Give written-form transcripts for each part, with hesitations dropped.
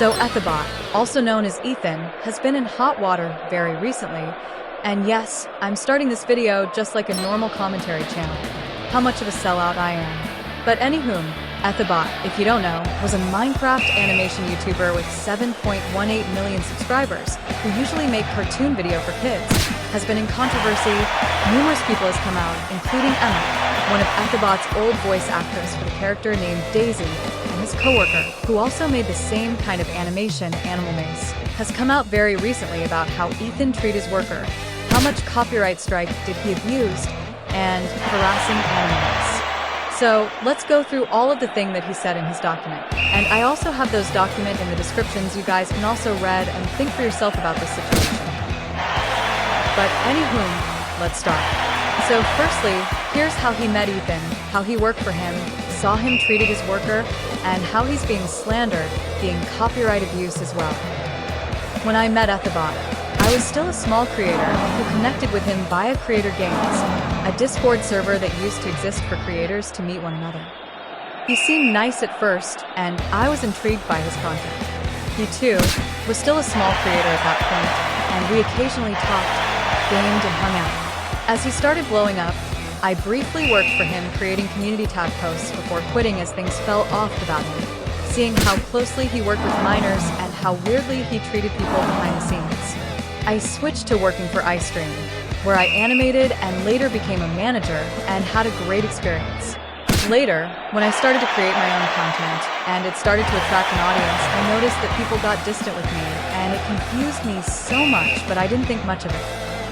So Ethobot, also known as Ethan, has been in hot water very recently. And yes, I'm starting this video just like a normal commentary channel. How much of a sellout I am. But anywho, Ethobot, if you don't know, was a Minecraft animation YouTuber with 7.18 million subscribers, who usually make cartoon video for kids. Has been in controversy, numerous people has come out, including Emma, one of Ethobot's old voice actors for the character named Daisy, and his coworker, who also made the same kind of animation, Animal Mace, has come out very recently about how Ethan treated his worker, how much copyright strike did he abuse, and harassing animals. So let's go through all of the thing that he said in his document. And I also have those documents in the descriptions. You guys can also read and think for yourself about this situation. But anywho, let's start. So firstly, here's how he met Ethan, how he worked for him, saw him treated his worker, and how he's being slandered, being copyright abuse as well. When I met Ethobot, I was still a small creator who connected with him via Creator Games, a Discord server that used to exist for creators to meet one another. He seemed nice at first, and I was intrigued by his content. He too was still a small creator at that point, and we occasionally talked, gamed, and hung out. As he started blowing up, I briefly worked for him creating community tab posts before quitting as things fell off about him, seeing how closely he worked with minors and how weirdly he treated people behind the scenes. I switched to working for iStream, where I animated and later became a manager and had a great experience. Later, when I started to create my own content and it started to attract an audience, I noticed that people got distant with me and it confused me so much, but I didn't think much of it.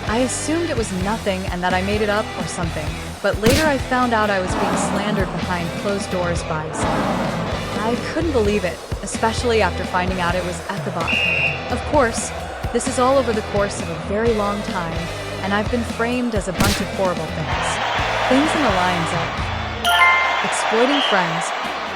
I assumed it was nothing and that I made it up or something, but later I found out I was being slandered behind closed doors by someone. I couldn't believe it, especially after finding out it was Ethobot. Of course, this is all over the course of a very long time, and I've been framed as a bunch of horrible things. Things in the lines of exploiting friends,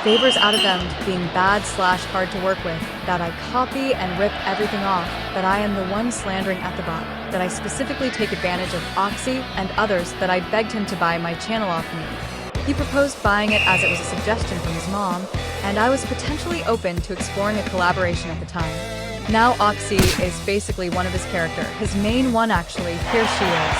favors out of them being bad/hard to work with, that I copy and rip everything off, that I am the one slandering Ethobot, that I specifically take advantage of Oxy and others, that I begged him to buy my channel off me. He proposed buying it as it was a suggestion from his mom, and I was potentially open to exploring a collaboration at the time. Now Oxy is basically one of his characters, his main one actually, here she is.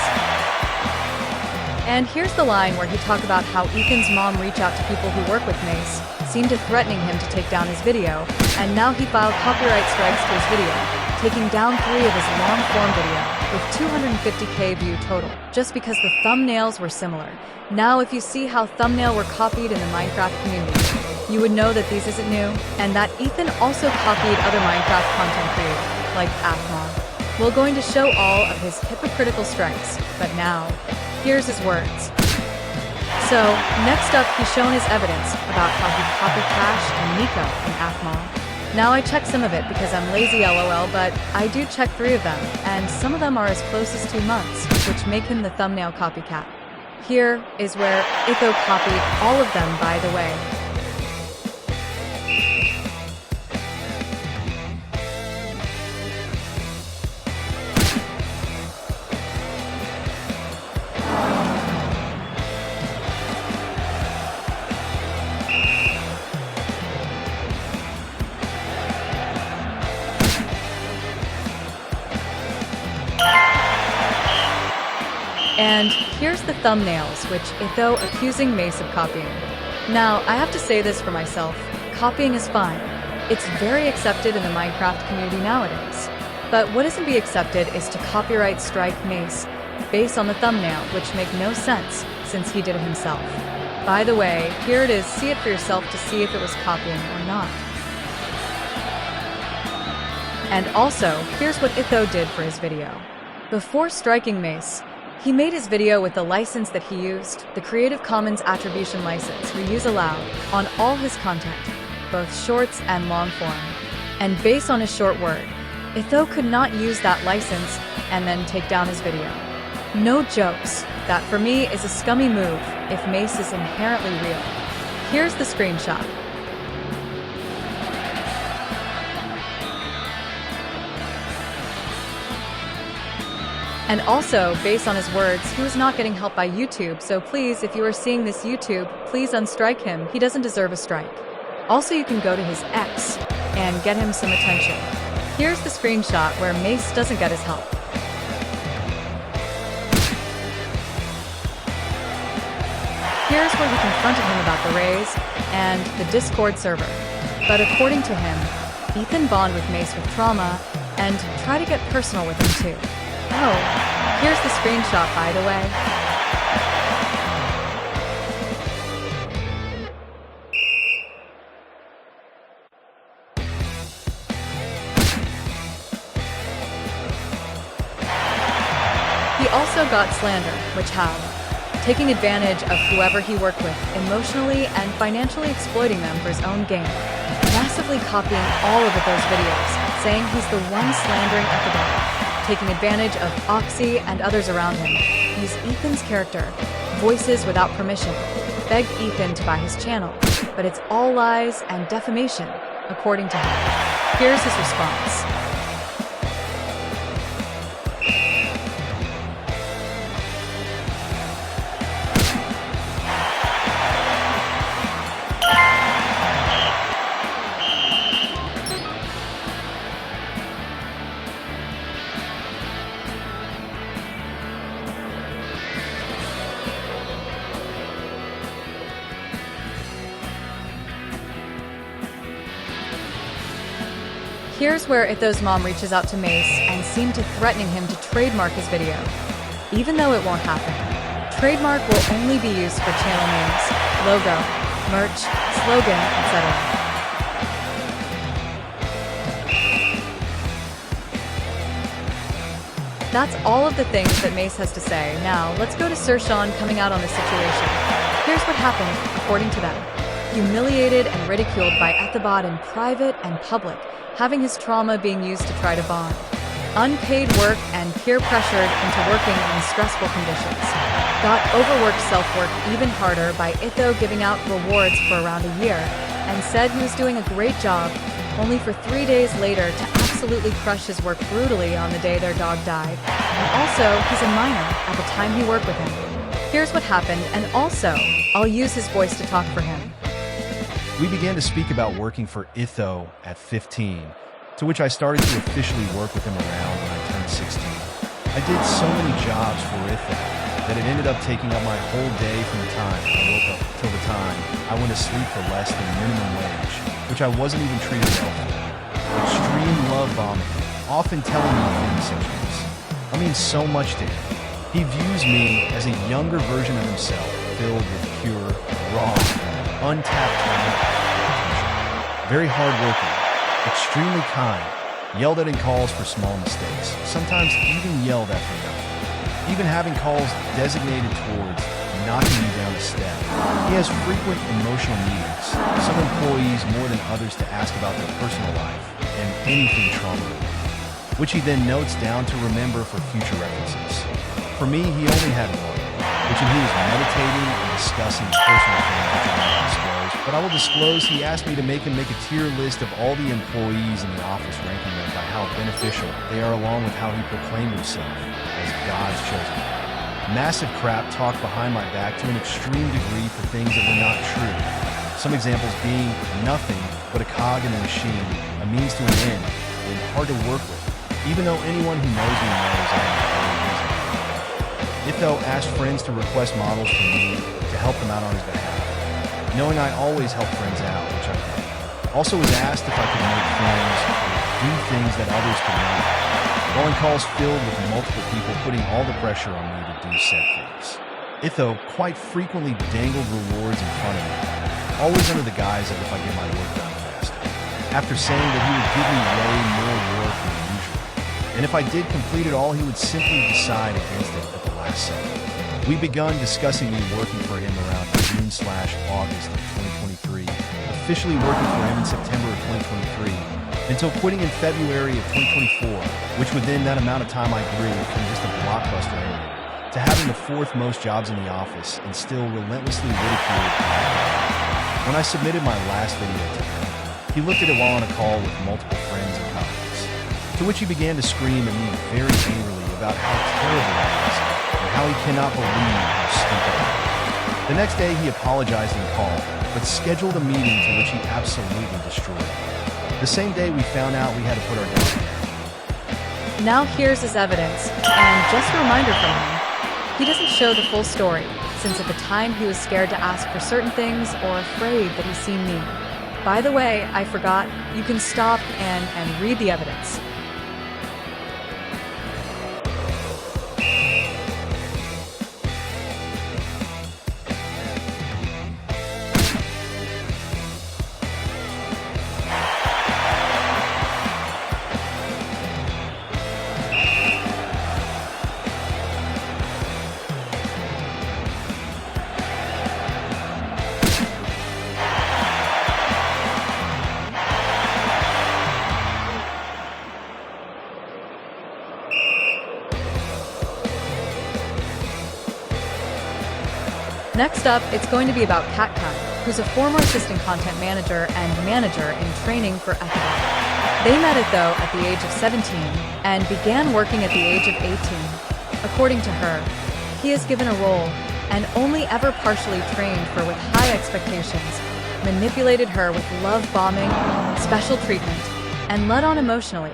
And here's the line where he talked about how Ethan's mom reached out to people who work with Mace, seemed to threatening him to take down his video, and now he filed copyright strikes to his video, taking down 3 of his long-form video, with 250k view total, just because the thumbnails were similar. Now if you see how thumbnail were copied in the Minecraft community, you would know that these isn't new, and that Ethan also copied other Minecraft content creators, like Ethobot. We're going to show all of his hypocritical strikes, but now, here's his words. So, next up, he's shown his evidence about how he copied Cash and Nico and Ethobot. Now I checked some of it because I'm lazy lol, but I do check 3 of them, and some of them are as close as 2 months, which make him the thumbnail copycat. Here is where Ethobot copied all of them, by the way. And here's the thumbnails, which Ethobot accusing Mace of copying. Now, I have to say this for myself, copying is fine. It's very accepted in the Minecraft community nowadays. But what isn't be accepted is to copyright strike Mace based on the thumbnail, which make no sense since he did it himself. By the way, here it is, see it for yourself to see if it was copying or not. And also, here's what Ethobot did for his video. Before striking Mace, he made his video with the license that he used, the Creative Commons Attribution License, reuse allowed, on all his content, both shorts and long form. And based on his short word, Ethobot could not use that license and then take down his video. No jokes. That for me is a scummy move if Mace is inherently real. Here's the screenshot. And also, based on his words, he was not getting help by YouTube, so please, if you are seeing this YouTube, please unstrike him. He doesn't deserve a strike. Also, you can go to his X, and get him some attention. Here's the screenshot where Mace doesn't get his help. Here's where he confronted him about the raise and the Discord server. But according to him, Ethan bonded with Mace with trauma and tried to get personal with him too. Oh, here's the screenshot, by the way. He also got slander, which how? Taking advantage of whoever he worked with, emotionally and financially exploiting them for his own gain. Massively copying all of those videos, saying he's the one slandering Ethobot, taking advantage of Oxy and others around him. Use Ethan's character, voices without permission, begged Ethan to buy his channel, but it's all lies and defamation, according to him. Here's his response. Here's where Ethobot's mom reaches out to Mace and seemed to threatening him to trademark his video. Even though it won't happen, trademark will only be used for channel names, logo, merch, slogan, etc. That's all of the things that Mace has to say. Now, let's go to Sir Sean coming out on the situation. Here's what happened, according to them. Humiliated and ridiculed by Ethobot in private and public, having his trauma being used to try to bond. Unpaid work and peer pressured into working in stressful conditions. Got overworked self-work even harder by Ethobot giving out rewards for around a year and said he was doing a great job, only for 3 days later to absolutely crush his work brutally on the day their dog died. And also, he's a minor at the time he worked with him. Here's what happened, and also, I'll use his voice to talk for him. We began to speak about working for Ethobot at 15, to which I started to officially work with him around when I turned 16. I did so many jobs for Ethobot that it ended up taking up my whole day from the time I woke up till the time I went to sleep for less than minimum wage, which I wasn't even treated well for. Extreme love bombing, often telling me things such as, I mean so much to him. He views me as a younger version of himself, filled with pure, raw, untapped talent. Very hardworking, extremely kind, yelled at in calls for small mistakes, sometimes even yelled at for nothing. Even having calls designated towards knocking me down a step. He has frequent emotional meetings, some employees more than others to ask about their personal life and anything trauma-related, which he then notes down to remember for future references. For me, he only had one, which he was meditating and discussing personal things which I won't disclose, but I will disclose he asked me to make him make a tier list of all the employees in the office, ranking them by how beneficial they are along with how he proclaimed himself as God's chosen. Massive crap talked behind my back to an extreme degree for things that were not true. Some examples being nothing but a cog in the machine, a means to an end, and hard to work with, even though anyone who knows me knows I am very reasonable. Ethobot asked friends to request models for me to help them out on his behalf, knowing I always help friends out, which I did. Also was asked if I could make films or do things that others could not, while in calls filled with multiple people putting all the pressure on me to do said things. Ethobot quite frequently dangled rewards in front of me, always under the guise of if I get my work done faster, after saying that he would give me way more work than usual, and if I did complete it all, he would simply decide against it at the last second. We begun discussing me working for him around June/August of 2023, officially working for him in September of 2023, until quitting in February of 2024, which within that amount of time I grew from just a blockbuster animator to having the 4th most jobs in the office and still relentlessly ridiculed. When I submitted my last video to him, he looked at it while on a call with multiple friends and colleagues, to which he began to scream at me very angrily about how terrible I was and how he cannot believe how stupid I am. The next day he apologized in call, but scheduled a meeting to which he absolutely destroyed me. The same day we found out we had to put our dog down. Now here's his evidence, and just a reminder from him, he doesn't show the full story, since at the time he was scared to ask for certain things or afraid that he seemed mean. By the way, I forgot, you can stop and read the evidence. Next up, it's going to be about Katkai, who's a former assistant content manager and manager in training for Ethobot. They met Etho at the age of 17 and began working at the age of 18. According to her, he is given a role and only ever partially trained for with high expectations, manipulated her with love bombing, special treatment, and led on emotionally,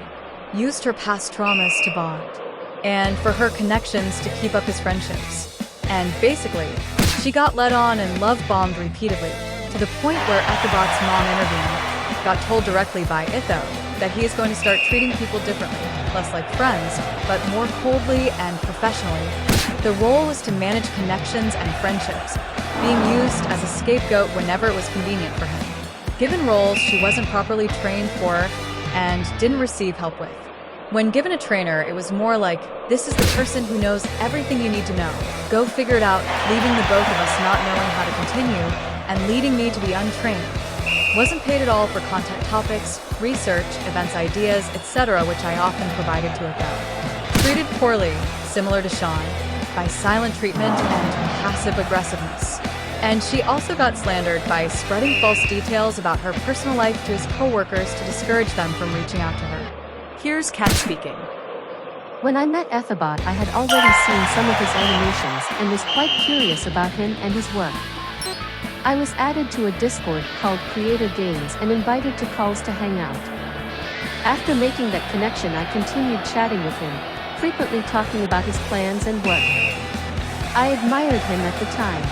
used her past traumas to bond, and for her connections to keep up his friendships. And basically, she got led on and love-bombed repeatedly, to the point where Ethobot's mom intervened, got told directly by Etho that he is going to start treating people differently, less like friends, but more coldly and professionally. The role was to manage connections and friendships, being used as a scapegoat whenever it was convenient for him. Given roles she wasn't properly trained for and didn't receive help with. When given a trainer, it was more like, this is the person who knows everything you need to know. Go figure it out, leaving the both of us not knowing how to continue and leading me to be untrained. Wasn't paid at all for content topics, research, events ideas, etc., which I often provided to Etho. Treated poorly, similar to Sean, by silent treatment and passive aggressiveness. And she also got slandered by spreading false details about her personal life to his co-workers to discourage them from reaching out to her. Here's Kat speaking. When I met Ethobot, I had already seen some of his animations and was quite curious about him and his work. I was added to a Discord called Creator Games and invited to calls to hang out. After making that connection, I continued chatting with him, frequently talking about his plans and work. I admired him at the time.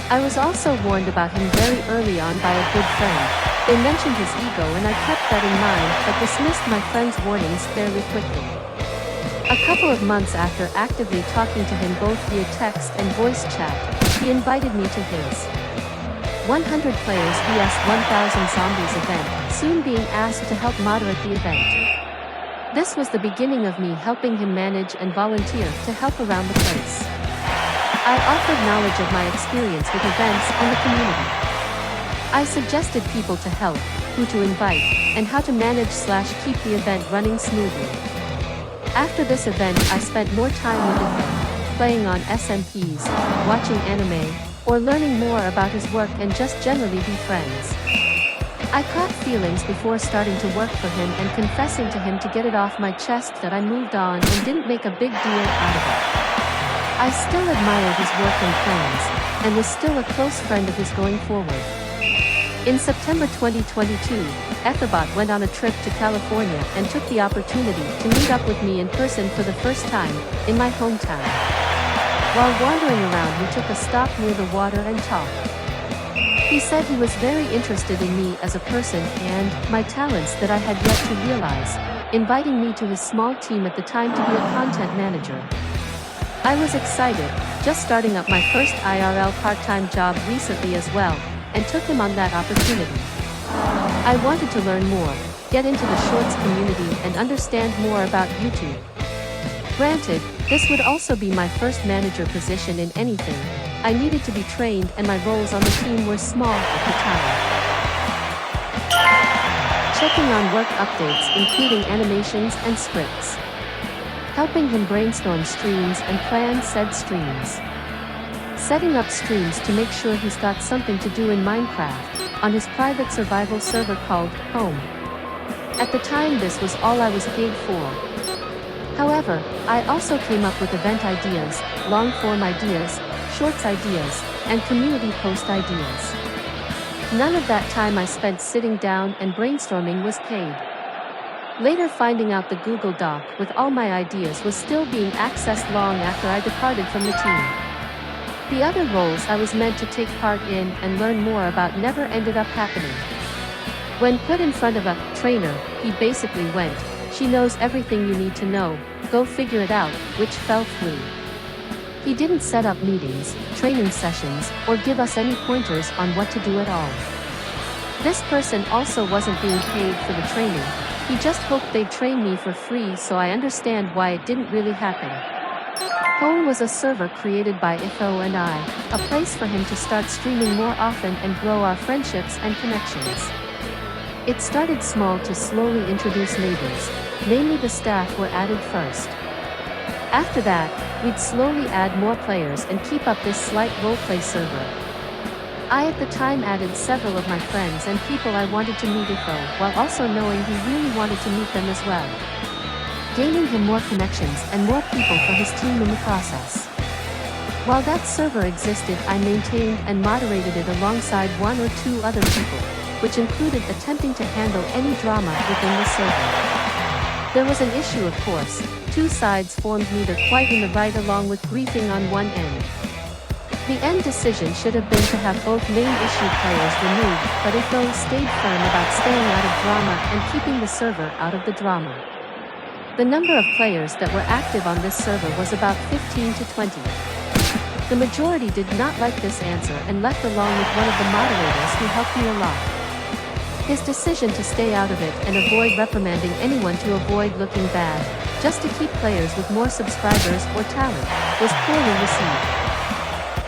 I was also warned about him very early on by a good friend. They mentioned his ego and I kept that in mind, but dismissed my friend's warnings fairly quickly. A couple of months after actively talking to him both via text and voice chat, he invited me to his 100 players vs 1000 zombies event, soon being asked to help moderate the event. This was the beginning of me helping him manage and volunteer to help around the place. I offered knowledge of my experience with events and the community. I suggested people to help, who to invite, and how to manage/keep the event running smoothly. After this event, I spent more time with him, playing on SMPs, watching anime, or learning more about his work and just generally be friends. I caught feelings before starting to work for him and confessing to him to get it off my chest that I moved on and didn't make a big deal out of it. I still admired his work and plans, and was still a close friend of his going forward. In September 2022, Ethobot went on a trip to California and took the opportunity to meet up with me in person for the first time, in my hometown. While wandering around, we took a stop near the water and talked. He said he was very interested in me as a person and my talents that I had yet to realize, inviting me to his small team at the time to be a content manager. I was excited, just starting up my first IRL part-time job recently as well, and took him on that opportunity. I wanted to learn more, get into the shorts community and understand more about YouTube. Granted, this would also be my first manager position in anything. I needed to be trained and my roles on the team were small at the time. Checking on work updates including animations and scripts. Helping him brainstorm streams and plan said streams. Setting up streams to make sure he's got something to do in Minecraft, on his private survival server called Home. At the time this was all I was paid for. However, I also came up with event ideas, long-form ideas, shorts ideas, and community post ideas. None of that time I spent sitting down and brainstorming was paid. Later finding out the Google Doc with all my ideas was still being accessed long after I departed from the team. The other roles I was meant to take part in and learn more about never ended up happening. When put in front of a trainer, he basically went, "She knows everything you need to know, go figure it out," which fell through. He didn't set up meetings, training sessions, or give us any pointers on what to do at all. This person also wasn't being paid for the training, he just hoped they'd train me for free, so I understand why it didn't really happen. Home was a server created by Etho and I, a place for him to start streaming more often and grow our friendships and connections. It started small to slowly introduce neighbors, mainly the staff were added first. After that, we'd slowly add more players and keep up this slight roleplay server. I at the time added several of my friends and people I wanted to meet Etho, while also knowing he really wanted to meet them as well. Gaining him more connections and more people for his team in the process. While that server existed, I maintained and moderated it alongside one or two other people, which included attempting to handle any drama within the server. There was an issue, of course. Two sides formed neither quite in the right, along with griefing on one end. The end decision should have been to have both main issue players removed, but Etho stayed firm about staying out of drama and keeping the server out of the drama. The number of players that were active on this server was about 15 to 20. The majority did not like this answer and left along with one of the moderators who helped me a lot. His decision to stay out of it and avoid reprimanding anyone to avoid looking bad, just to keep players with more subscribers or talent, was poorly received.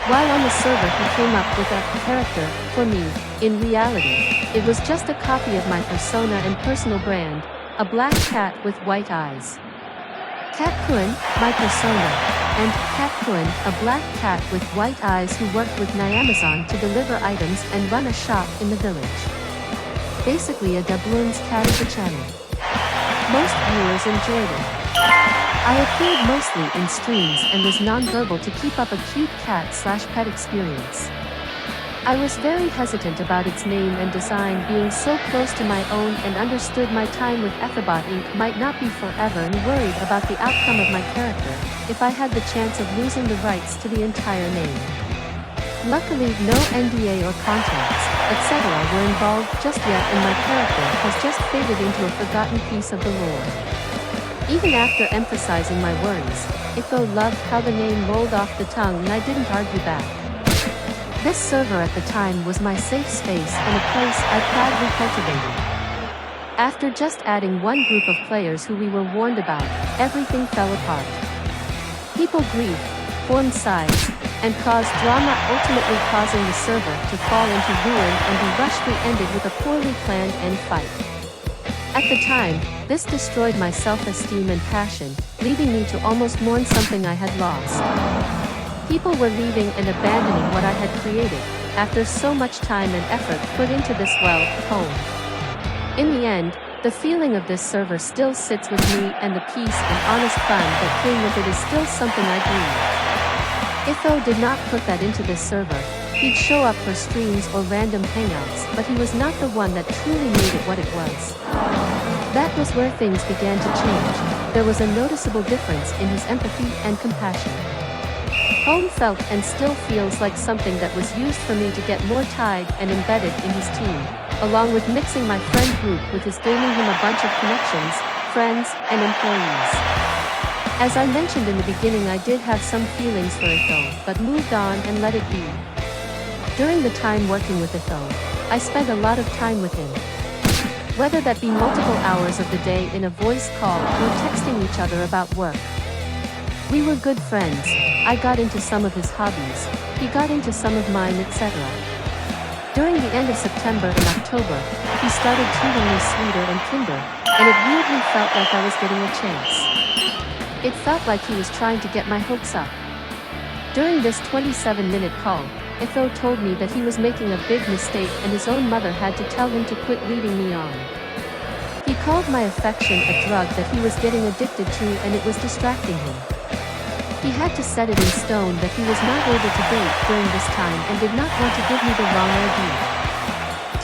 While on the server he came up with a character, for me, in reality, it was just a copy of my persona and personal brand, a black cat with white eyes. Cat Kun, my persona, and Cat Kun, a black cat with white eyes who worked with Nyamazon to deliver items and run a shop in the village. Basically a Dublin's cat of the channel. Most viewers enjoyed it. I appeared mostly in streams and was non-verbal to keep up a cute cat/pet experience. I was very hesitant about its name and design being so close to my own, and understood my time with Ethobot Inc. might not be forever, and worried about the outcome of my character if I had the chance of losing the rights to the entire name. Luckily, no NDA or contracts, etc. were involved just yet, and my character has just faded into a forgotten piece of the lore. Even after emphasizing my worries, Etho loved how the name rolled off the tongue and I didn't argue back. This server at the time was my safe space and a place I proudly cultivated. After just adding one group of players who we were warned about, everything fell apart. People grieved, formed sides, and caused drama, ultimately causing the server to fall into ruin and be rushedly ended with a poorly planned end fight. At the time, this destroyed my self-esteem and passion, leaving me to almost mourn something I had lost. People were leaving and abandoning what I had created, after so much time and effort put into this home. In the end, the feeling of this server still sits with me, and the peace and honest fun that came with it is still something I grieve. Etho did not put that into this server. He'd show up for streams or random hangouts, but he was not the one that truly made it what it was. That was where things began to change. There was a noticeable difference in his empathy and compassion. Home felt and still feels like something that was used for me to get more tied and embedded in his team, along with mixing my friend group with his, gaining him a bunch of connections, friends, and employees. As I mentioned in the beginning, I did have some feelings for Etho, but moved on and let it be. During the time working with Etho, I spent a lot of time with him. Whether that be multiple hours of the day in a voice call or texting each other about work. We were good friends. I got into some of his hobbies, he got into some of mine, etc. During the end of September and October, he started treating me sweeter and kinder, and it weirdly felt like I was getting a chance. It felt like he was trying to get my hopes up. During this 27-minute call, Etho told me that he was making a big mistake and his own mother had to tell him to quit leading me on. He called my affection a drug that he was getting addicted to, and it was distracting him. He had to set it in stone that he was not able to date during this time and did not want to give me the wrong idea.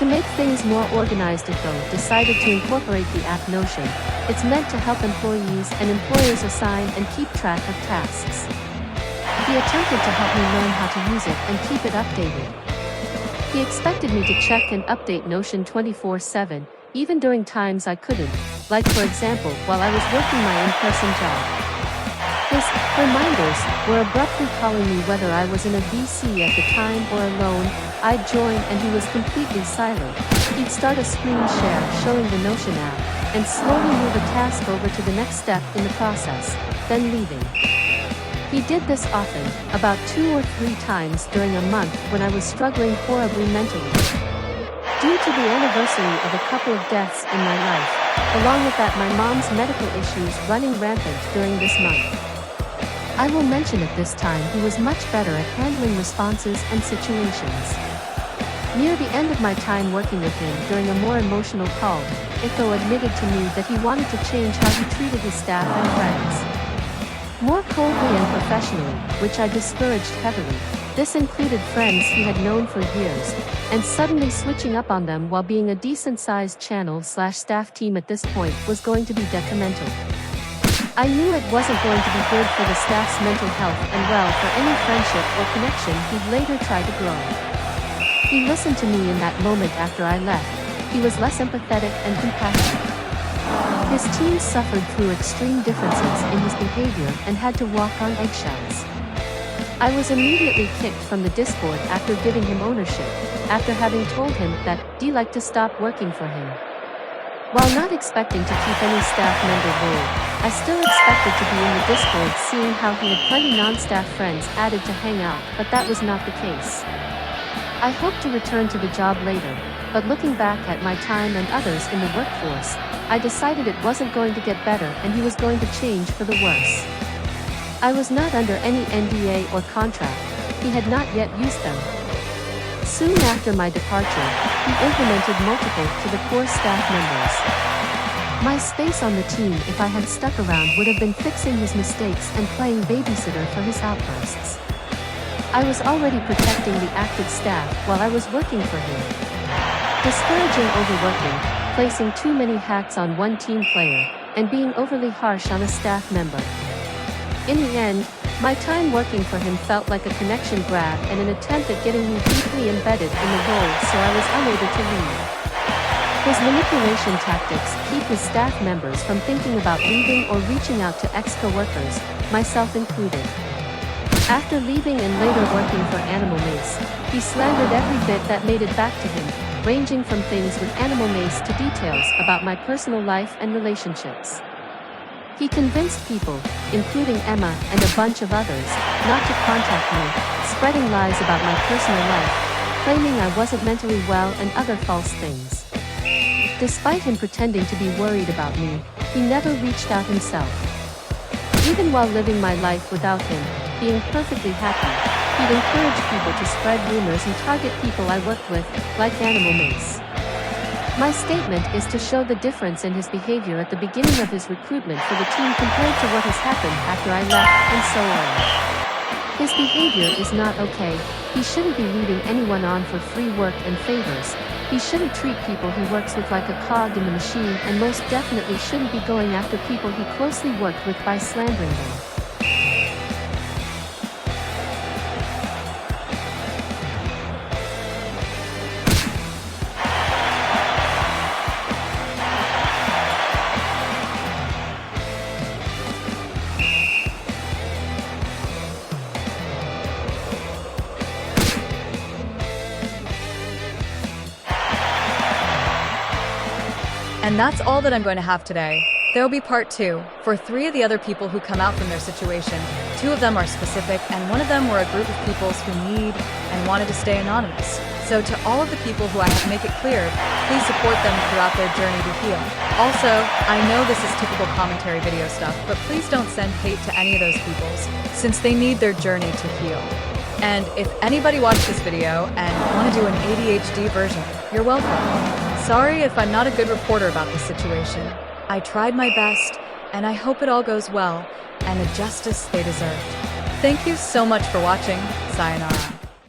To make things more organized, Ethobot decided to incorporate the app Notion. It's meant to help employees and employers assign and keep track of tasks. He attempted to help me learn how to use it and keep it updated. He expected me to check and update Notion 24/7, even during times I couldn't, like for example while I was working my in-person job. His reminders were abruptly calling me whether I was in a VC at the time or alone. I'd join and he was completely silent. He'd start a screen share showing the Notion app, and slowly move a task over to the next step in the process, then leaving. He did this often, about 2 or 3 times during a month when I was struggling horribly mentally. Due to the anniversary of a couple of deaths in my life, along with that my mom's medical issues running rampant during this month. I will mention at this time he was much better at handling responses and situations. Near the end of my time working with him during a more emotional call, Ethobot admitted to me that he wanted to change how he treated his staff and friends. More coldly and professionally, which I discouraged heavily. This included friends he had known for years, and suddenly switching up on them while being a decent-sized channel/staff team at this point was going to be detrimental. I knew it wasn't going to be good for the staff's mental health and well for any friendship or connection he'd later try to grow. He listened to me in that moment after I left. He was less empathetic and compassionate. His team suffered through extreme differences in his behavior and had to walk on eggshells. I was immediately kicked from the Discord after giving him ownership, after having told him that I'd like to stop working for him. While not expecting to keep any staff member role, I still expected to be in the Discord seeing how he had plenty non-staff friends added to hang out, but that was not the case. I hoped to return to the job later, but looking back at my time and others in the workforce, I decided it wasn't going to get better and he was going to change for the worse. I was not under any NDA or contract. He had not yet used them. Soon after my departure, he implemented multiple to the core staff members. My space on the team if I had stuck around would have been fixing his mistakes and playing babysitter for his outbursts. I was already protecting the active staff while I was working for him. Discouraging overworking, placing too many hats on one team player, and being overly harsh on a staff member. In the end, my time working for him felt like a connection grab and an attempt at getting me deeply embedded in the role so I was unable to leave. His manipulation tactics keep his staff members from thinking about leaving or reaching out to ex-coworkers, myself included. After leaving and later working for Animal Mace, he slandered every bit that made it back to him, ranging from things with Animal Mace to details about my personal life and relationships. He convinced people, including Emma and a bunch of others, not to contact me, spreading lies about my personal life, claiming I wasn't mentally well and other false things. Despite him pretending to be worried about me, he never reached out himself. Even while living my life without him, being perfectly happy, he'd encourage people to spread rumors and target people I worked with, like Animal Mace. My statement is to show the difference in his behavior at the beginning of his recruitment for the team compared to what has happened after I left, and so on. His behavior is not okay. He shouldn't be leading anyone on for free work and favors. He shouldn't treat people he works with like a cog in the machine, and most definitely shouldn't be going after people he closely worked with by slandering them. And that's all that I'm going to have today. There will be part 2, for 3 of the other people who come out from their situation. 2 of them are specific, and 1 of them were a group of people who need and wanted to stay anonymous. So to all of the people who I have to make it clear, please support them throughout their journey to heal. Also, I know this is typical commentary video stuff, but please don't send hate to any of those people, since they need their journey to heal. And if anybody watched this video and want to do an ADHD version, you're welcome. Sorry if I'm not a good reporter about this situation. I tried my best, and I hope it all goes well, and the justice they deserved. Thank you so much for watching. Sayonara.